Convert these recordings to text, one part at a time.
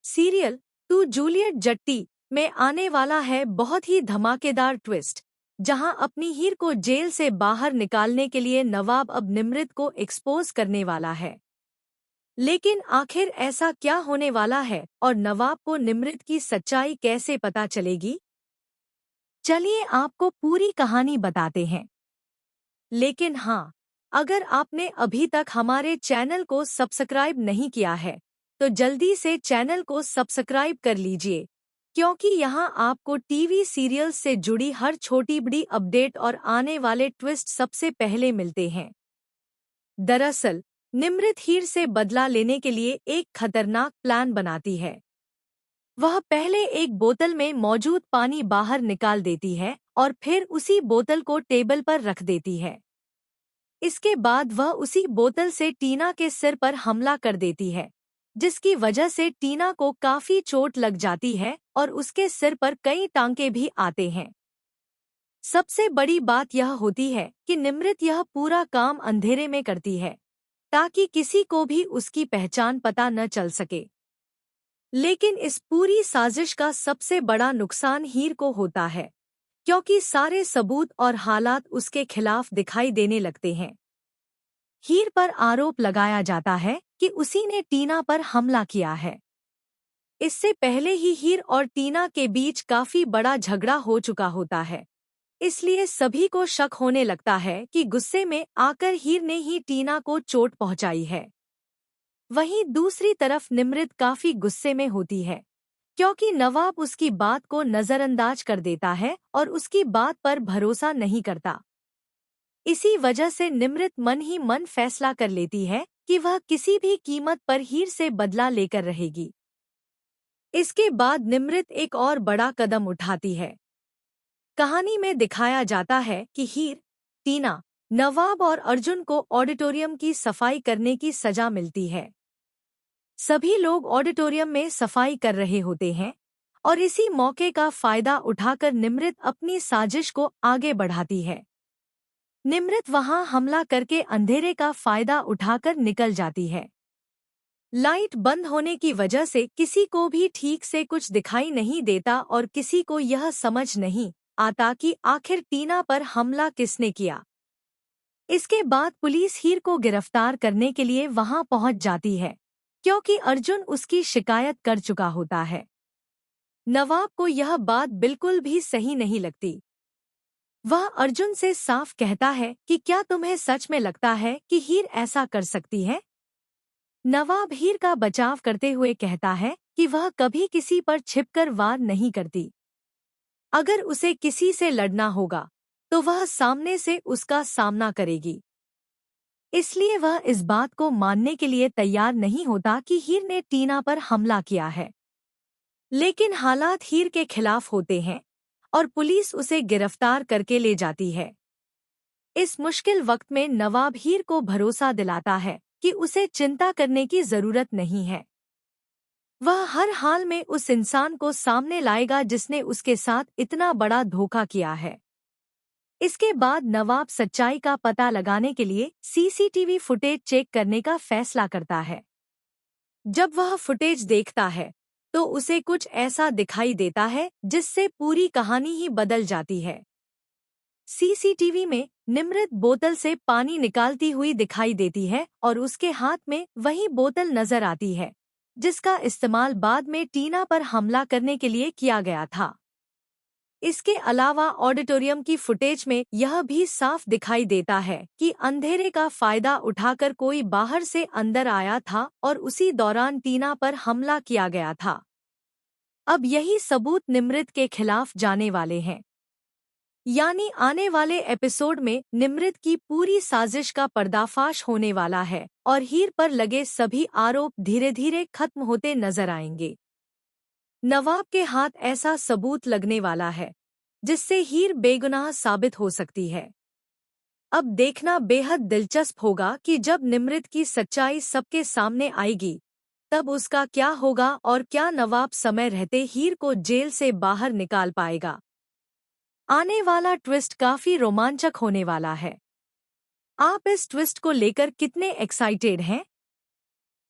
Serial to Juliet Jatti में आने वाला है बहुत ही धमाकेदार ट्विस्ट, जहां अपनी हीर को जेल से बाहर निकालने के लिए नवाब अब निमृत को एक्सपोज करने वाला है। लेकिन आखिर ऐसा क्या होने वाला है और नवाब को निमृत की सच्चाई कैसे पता चलेगी? चलिए आपको पूरी कहानी बताते हैं। लेकिन हाँ, अगर आपने अभी तक हमारे चैनल को सब्सक्राइब नहीं किया है, तो जल्दी से चैनल को सब्सक्राइब कर लीजिए, क्योंकि यहाँ आपको टीवी सीरियल्स से जुड़ी हर छोटी बड़ी अपडेट और आने वाले ट्विस्ट सबसे पहले मिलते हैं। दरअसल, निमृत हीर से बदला लेने के लिए एक खतरनाक प्लान बनाती है। वह पहले एक बोतल में मौजूद पानी बाहर निकाल देती है और फिर उसी बोतल को टेबल पर रख देती है। इसके बाद वह उसी बोतल से टीना के सिर पर हमला कर देती है, जिसकी वजह से टीना को काफी चोट लग जाती है और उसके सिर पर कई टांके भी आते हैं। सबसे बड़ी बात यह होती है कि निमृत यह पूरा काम अंधेरे में करती है, ताकि किसी को भी उसकी पहचान पता न चल सके। लेकिन इस पूरी साजिश का सबसे बड़ा नुकसान हीर को होता है, क्योंकि सारे सबूत और हालात उसके खिलाफ दिखाई देने लगते हैं। हीर पर आरोप लगाया जाता है कि उसी ने टीना पर हमला किया है। इससे पहले ही हीर और टीना के बीच काफी बड़ा झगड़ा हो चुका होता है, इसलिए सभी को शक होने लगता है कि गुस्से में आकर हीर ने ही टीना को चोट पहुंचाई है। वहीं दूसरी तरफ निमृत काफी गुस्से में होती है, क्योंकि नवाब उसकी बात को नजरअंदाज कर देता है और उसकी बात पर भरोसा नहीं करता। इसी वजह से निमृत मन ही मन फैसला कर लेती है कि वह किसी भी कीमत पर हीर से बदला लेकर रहेगी। इसके बाद निमृत एक और बड़ा कदम उठाती है। कहानी में दिखाया जाता है कि हीर, टीना, नवाब और अर्जुन को ऑडिटोरियम की सफाई करने की सजा मिलती है। सभी लोग ऑडिटोरियम में सफाई कर रहे होते हैं और इसी मौके का फायदा उठाकर निमृत अपनी साजिश को आगे बढ़ाती है। निमृत वहां हमला करके अंधेरे का फायदा उठाकर निकल जाती है। लाइट बंद होने की वजह से किसी को भी ठीक से कुछ दिखाई नहीं देता और किसी को यह समझ नहीं आता कि आखिर टीना पर हमला किसने किया। इसके बाद पुलिस हीर को गिरफ्तार करने के लिए वहां पहुंच जाती है, क्योंकि अर्जुन उसकी शिकायत कर चुका होता है। नवाब को यह बात बिल्कुल भी सही नहीं लगती। वह अर्जुन से साफ कहता है कि क्या तुम्हें सच में लगता है कि हीर ऐसा कर सकती है? नवाब हीर का बचाव करते हुए कहता है कि वह कभी किसी पर छिपकर वार नहीं करती। अगर उसे किसी से लड़ना होगा तो वह सामने से उसका सामना करेगी। इसलिए वह इस बात को मानने के लिए तैयार नहीं होता कि हीर ने टीना पर हमला किया है। लेकिन हालात हीर के खिलाफ होते हैं और पुलिस उसे गिरफ्तार करके ले जाती है। इस मुश्किल वक्त में नवाब हीर को भरोसा दिलाता है कि उसे चिंता करने की जरूरत नहीं है। वह हर हाल में उस इंसान को सामने लाएगा जिसने उसके साथ इतना बड़ा धोखा किया है। इसके बाद नवाब सच्चाई का पता लगाने के लिए सीसीटीवी फुटेज चेक करने का फैसला करता है। जब वह फुटेज देखता है तो उसे कुछ ऐसा दिखाई देता है जिससे पूरी कहानी ही बदल जाती है। सीसीटीवी में निमृत बोतल से पानी निकालती हुई दिखाई देती है और उसके हाथ में वही बोतल नजर आती है, जिसका इस्तेमाल बाद में टीना पर हमला करने के लिए किया गया था। इसके अलावा ऑडिटोरियम की फुटेज में यह भी साफ दिखाई देता है कि अंधेरे का फायदा उठाकर कोई बाहर से अंदर आया था और उसी दौरान टीना पर हमला किया गया था। अब यही सबूत निमृत के खिलाफ जाने वाले हैं। यानी आने वाले एपिसोड में निमृत की पूरी साजिश का पर्दाफाश होने वाला है और हीर पर लगे सभी आरोप धीरे धीरे खत्म होते नजर आएंगे। नवाब के हाथ ऐसा सबूत लगने वाला है जिससे हीर बेगुनाह साबित हो सकती है। अब देखना बेहद दिलचस्प होगा कि जब निमृत की सच्चाई सबके सामने आएगी, तब उसका क्या होगा और क्या नवाब समय रहते हीर को जेल से बाहर निकाल पाएगा। आने वाला ट्विस्ट काफी रोमांचक होने वाला है। आप इस ट्विस्ट को लेकर कितने एक्साइटेड हैं?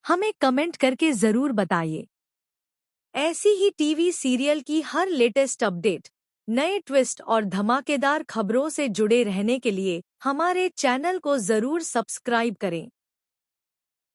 हमें कमेंट करके जरूर बताइए। ऐसी ही टीवी सीरियल की हर लेटेस्ट अपडेट, नए ट्विस्ट और धमाकेदार खबरों से जुड़े रहने के लिए हमारे चैनल को जरूर सब्सक्राइब करें।